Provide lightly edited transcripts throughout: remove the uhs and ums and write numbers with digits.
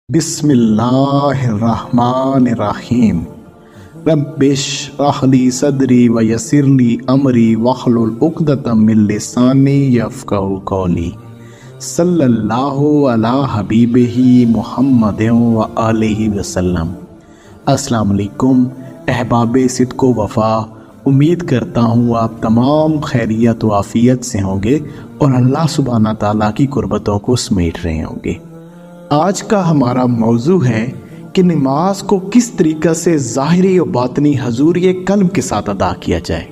بسم اللہ الرحمن الرحیم ربش رحلی صدری ویسر لی امری واحلل عقدۃ من لسانی یفقہوا قولی صلی اللہ علی حبیبہ محمد وآلہ وسلم۔ السلام علیکم احباب صدق و وفا، امید کرتا ہوں آپ تمام خیریت و عافیت سے ہوں گے اور اللہ سبحانہ تعالیٰ کی قربتوں کو سمیٹ رہے ہوں گے۔ آج کا ہمارا موضوع ہے کہ نماز کو کس طریقہ سے ظاہری و باطنی حضوری قلب کے ساتھ ادا کیا جائے۔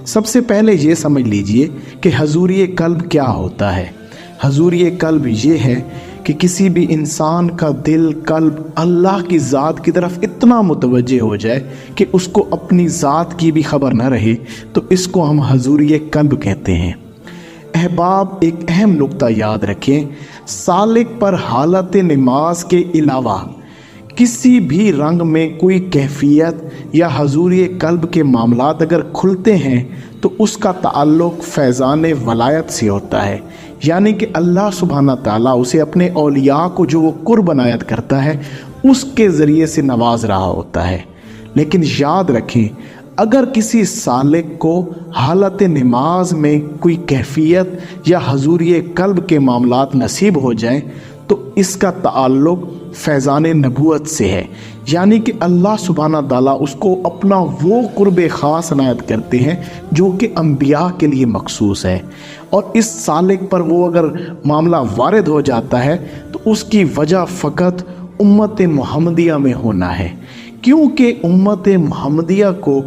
سب سے پہلے یہ سمجھ لیجئے کہ حضوری قلب کیا ہوتا ہے۔ حضوری قلب یہ ہے کہ کسی بھی انسان کا دل قلب اللہ کی ذات کی طرف اتنا متوجہ ہو جائے کہ اس کو اپنی ذات کی بھی خبر نہ رہے، تو اس کو ہم حضوری قلب کہتے ہیں۔ احباب، ایک اہم نقطہ یاد رکھیں، سالک پر حالت نماز کے علاوہ کسی بھی رنگ میں کوئی کیفیت یا حضوری قلب کے معاملات اگر کھلتے ہیں تو اس کا تعلق فیضان ولایت سے ہوتا ہے، یعنی کہ اللہ سبحانہ تعالیٰ اسے اپنے اولیاء کو جو وہ قرب عنایت کرتا ہے اس کے ذریعے سے نواز رہا ہوتا ہے۔ لیکن یاد رکھیں، اگر کسی سالک کو حالت نماز میں کوئی کیفیت یا حضوری قلب کے معاملات نصیب ہو جائیں تو اس کا تعلق فیضان نبوت سے ہے، یعنی کہ اللہ سبحانہ تعالیٰ اس کو اپنا وہ قرب خاص عنایت کرتے ہیں جو کہ انبیاء کے لیے مخصوص ہے، اور اس سالک پر وہ اگر معاملہ وارد ہو جاتا ہے تو اس کی وجہ فقط امت محمدیہ میں ہونا ہے، کیونکہ امت محمدیہ کو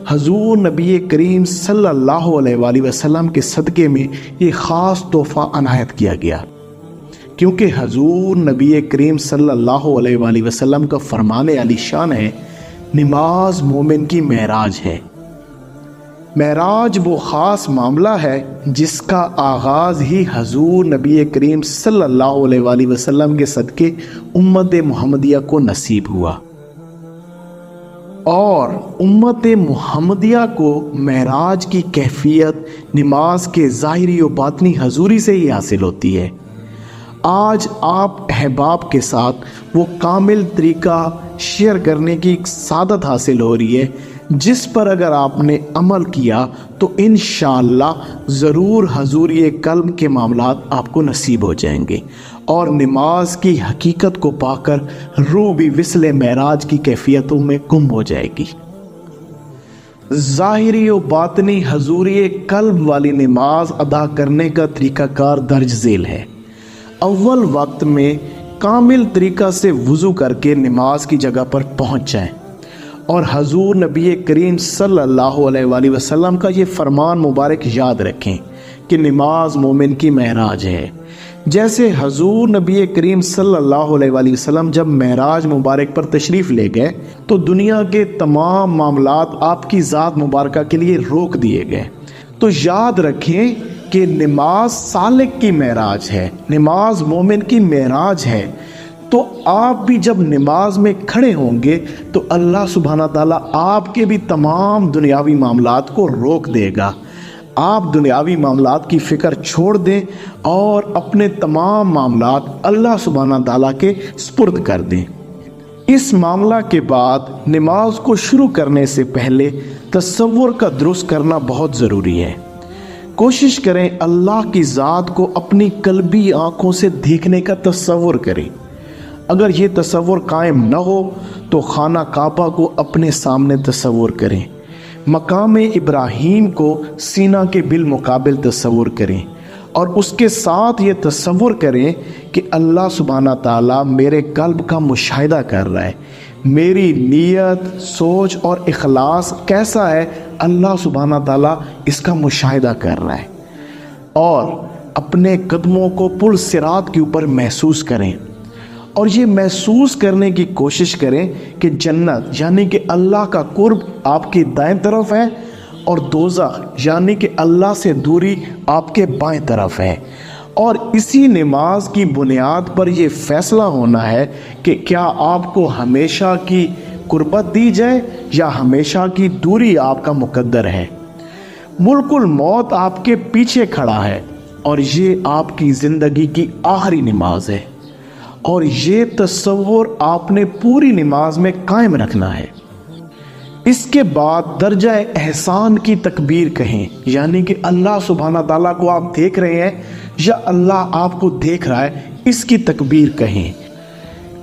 حضور نبی کریم صلی اللہ علیہ وآلہ وسلم کے صدقے میں یہ خاص تحفہ عنایت کیا گیا۔ کیونکہ حضور نبی کریم صلی اللہ علیہ وآلہ وسلم کا فرمان علی شان ہے، نماز مومن کی معراج ہے۔ معراج وہ خاص معاملہ ہے جس کا آغاز ہی حضور نبی کریم صلی اللہ علیہ وآلہ وسلم کے صدقے امت محمدیہ کو نصیب ہوا، اور امت محمدیہ کو معراج کی کیفیت نماز کے ظاہری و باطنی حضوری سے ہی حاصل ہوتی ہے۔ آج آپ احباب کے ساتھ وہ کامل طریقہ شیئر کرنے کی ایک سعادت حاصل ہو رہی ہے جس پر اگر آپ نے عمل کیا تو انشاءاللہ ضرور حضوری قلب کے معاملات آپ کو نصیب ہو جائیں گے، اور نماز کی حقیقت کو پا کر روح بھی وصل معراج کی کیفیتوں میں گم ہو جائے گی۔ ظاہری و باطنی حضوری قلب والی نماز ادا کرنے کا طریقہ کار درج ذیل ہے۔ اول وقت میں کامل طریقہ سے وضو کر کے نماز کی جگہ پر پہنچ جائیں، اور حضور نبی کریم صلی اللہ علیہ وآلہ وسلم کا یہ فرمان مبارک یاد رکھیں کہ نماز مومن کی معراج ہے۔ جیسے حضور نبی کریم صلی اللہ علیہ وآلہ وسلم جب معراج مبارک پر تشریف لے گئے تو دنیا کے تمام معاملات آپ کی ذات مبارکہ کے لیے روک دیے گئے۔ تو یاد رکھیں کہ نماز سالک کی معراج ہے، نماز مومن کی معراج ہے۔ تو آپ بھی جب نماز میں کھڑے ہوں گے تو اللہ سبحانہ تعالیٰ آپ کے بھی تمام دنیاوی معاملات کو روک دے گا۔ آپ دنیاوی معاملات کی فکر چھوڑ دیں اور اپنے تمام معاملات اللہ سبحانہ تعالیٰ کے سپرد کر دیں۔ اس معاملہ کے بعد نماز کو شروع کرنے سے پہلے تصور کا درست کرنا بہت ضروری ہے۔ کوشش کریں اللہ کی ذات کو اپنی قلبی آنکھوں سے دیکھنے کا تصور کریں۔ اگر یہ تصور قائم نہ ہو تو خانہ کعبہ کو اپنے سامنے تصور کریں، مقام ابراہیم کو سینہ کے بالمقابل تصور کریں، اور اس کے ساتھ یہ تصور کریں کہ اللہ سبحانہ تعالیٰ میرے قلب کا مشاہدہ کر رہا ہے، میری نیت، سوچ اور اخلاص کیسا ہے، اللہ سبحانہ تعالیٰ اس کا مشاہدہ کر رہا ہے، اور اپنے قدموں کو پل صراط کے اوپر محسوس کریں، اور یہ محسوس کرنے کی کوشش کریں کہ جنت یعنی کہ اللہ کا قرب آپ کی دائیں طرف ہے، اور دوزخ یعنی کہ اللہ سے دوری آپ کے بائیں طرف ہے، اور اسی نماز کی بنیاد پر یہ فیصلہ ہونا ہے کہ کیا آپ کو ہمیشہ کی قربت دی جائے یا ہمیشہ کی دوری آپ کا مقدر ہے۔ ملک الموت آپ کے پیچھے کھڑا ہے اور یہ آپ کی زندگی کی آخری نماز ہے، اور یہ تصور آپ نے پوری نماز میں قائم رکھنا ہے۔ اس کے بعد درجہ احسان کی تکبیر کہیں، یعنی کہ اللہ سبحانہ تعالیٰ کو آپ دیکھ رہے ہیں یا اللہ آپ کو دیکھ رہا ہے، اس کی تکبیر کہیں۔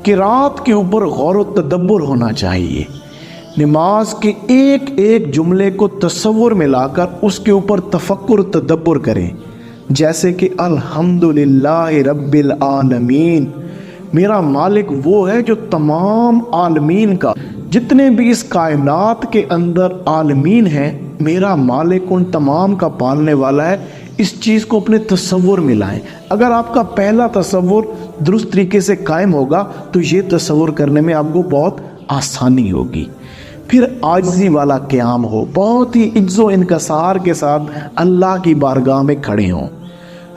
قرات کے اوپر غور و تدبر ہونا چاہیے، نماز کے ایک ایک جملے کو تصور میں لا کر اس کے اوپر تفکر تدبر کریں، جیسے کہ الحمدللہ رب العالمین، میرا مالک وہ ہے جو تمام عالمین کا، جتنے بھی اس کائنات کے اندر عالمین ہیں، میرا مالک ان تمام کا پالنے والا ہے۔ اس چیز کو اپنے تصور میں لائیں۔ اگر آپ کا پہلا تصور درست طریقے سے قائم ہوگا تو یہ تصور کرنے میں آپ کو بہت آسانی ہوگی۔ پھر عاجزی والا قیام ہو، بہت ہی عجز و انکسار کے ساتھ اللہ کی بارگاہ میں کھڑے ہوں۔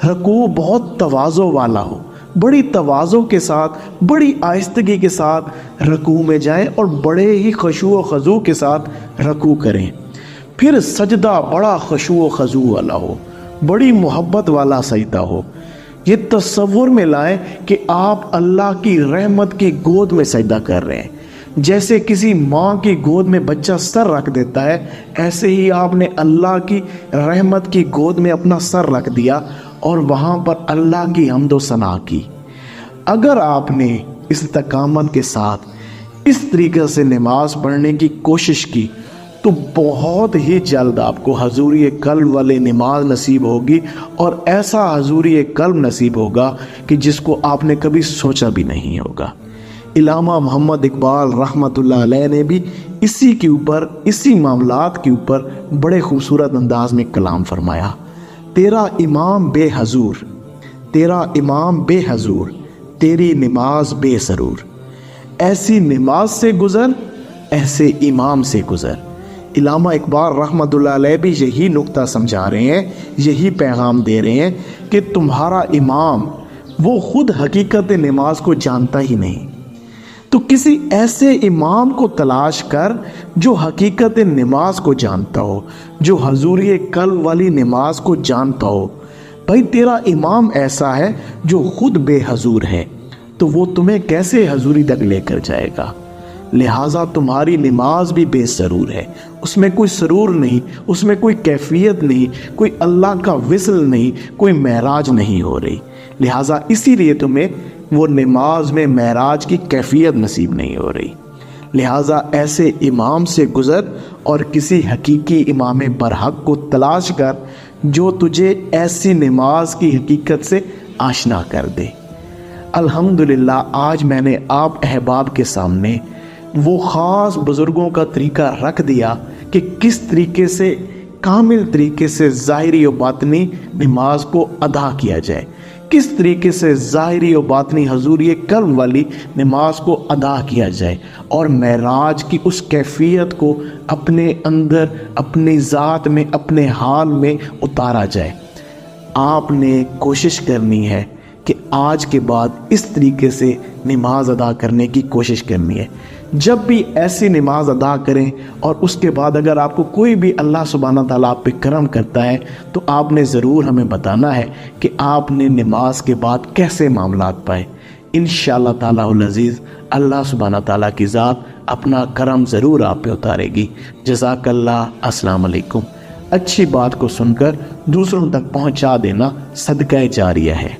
رکوع بہت تواضع والا ہو، بڑی تواضع کے ساتھ، بڑی آہستگی کے ساتھ رکوع میں جائیں اور بڑے ہی خشوع و خضوع کے ساتھ رکوع کریں۔ پھر سجدہ بڑا خشوع و خضوع والا ہو، بڑی محبت والا سجدہ ہو۔ یہ تصور میں لائیں کہ آپ اللہ کی رحمت کی گود میں سجدہ کر رہے ہیں۔ جیسے کسی ماں کی گود میں بچہ سر رکھ دیتا ہے، ایسے ہی آپ نے اللہ کی رحمت کی گود میں اپنا سر رکھ دیا اور وہاں پر اللہ کی حمد و ثنا کی۔ اگر آپ نے استقامت کے ساتھ اس طریقے سے نماز پڑھنے کی کوشش کی تو بہت ہی جلد آپ کو حضوری قلب والی نماز نصیب ہوگی، اور ایسا حضوری قلب نصیب ہوگا کہ جس کو آپ نے کبھی سوچا بھی نہیں ہوگا۔ علامہ محمد اقبال رحمۃ اللہ علیہ نے بھی اسی کے اوپر، اسی معاملات کے اوپر بڑے خوبصورت انداز میں کلام فرمایا۔ تیرا امام بے حضور، تیرا امام بے حضور، تیری نماز بے سرور، ایسی نماز سے گزر، ایسے امام سے گزر۔ علامہ اقبال رحمۃ اللہ علیہ بھی یہی نقطہ سمجھا رہے ہیں، یہی پیغام دے رہے ہیں کہ تمہارا امام وہ خود حقیقت نماز کو جانتا ہی نہیں، تو کسی ایسے امام کو تلاش کر جو حقیقت نماز کو جانتا ہو، جو حضوری قلب والی نماز کو جانتا ہو۔ بھائی تیرا امام ایسا ہے جو خود بے حضور ہے، تو وہ تمہیں کیسے حضوری تک لے کر جائے گا؟ لہٰذا تمہاری نماز بھی بے سرور ہے، اس میں کوئی سرور نہیں، اس میں کوئی کیفیت نہیں، کوئی اللہ کا وصل نہیں، کوئی معراج نہیں ہو رہی۔ لہٰذا اسی لیے تمہیں وہ نماز میں معراج کی کیفیت نصیب نہیں ہو رہی۔ لہٰذا ایسے امام سے گزر اور کسی حقیقی امام برحق کو تلاش کر جو تجھے ایسی نماز کی حقیقت سے آشنا کر دے۔ الحمدللہ آج میں نے آپ احباب کے سامنے وہ خاص بزرگوں کا طریقہ رکھ دیا کہ کس طریقے سے کامل طریقے سے ظاہری و باطنی نماز کو ادا کیا جائے، کس طریقے سے ظاہری و باطنی حضوری قلب والی نماز کو ادا کیا جائے، اور معراج کی اس کیفیت کو اپنے اندر، اپنی ذات میں، اپنے حال میں اتارا جائے۔ آپ نے کوشش کرنی ہے کہ آج کے بعد اس طریقے سے نماز ادا کرنے کی کوشش کرنی ہے۔ جب بھی ایسی نماز ادا کریں اور اس کے بعد اگر آپ کو کوئی بھی اللہ سبحانہ تعالیٰ آپ پہ کرم کرتا ہے تو آپ نے ضرور ہمیں بتانا ہے کہ آپ نے نماز کے بعد کیسے معاملات پائے۔ انشاءاللہ تعالیٰ العزیز اللہ سبحانہ تعالیٰ کی ذات اپنا کرم ضرور آپ پہ اتارے گی۔ جزاک اللہ۔ السلام علیکم۔ اچھی بات کو سن کر دوسروں تک پہنچا دینا صدقہ جاریہ ہے۔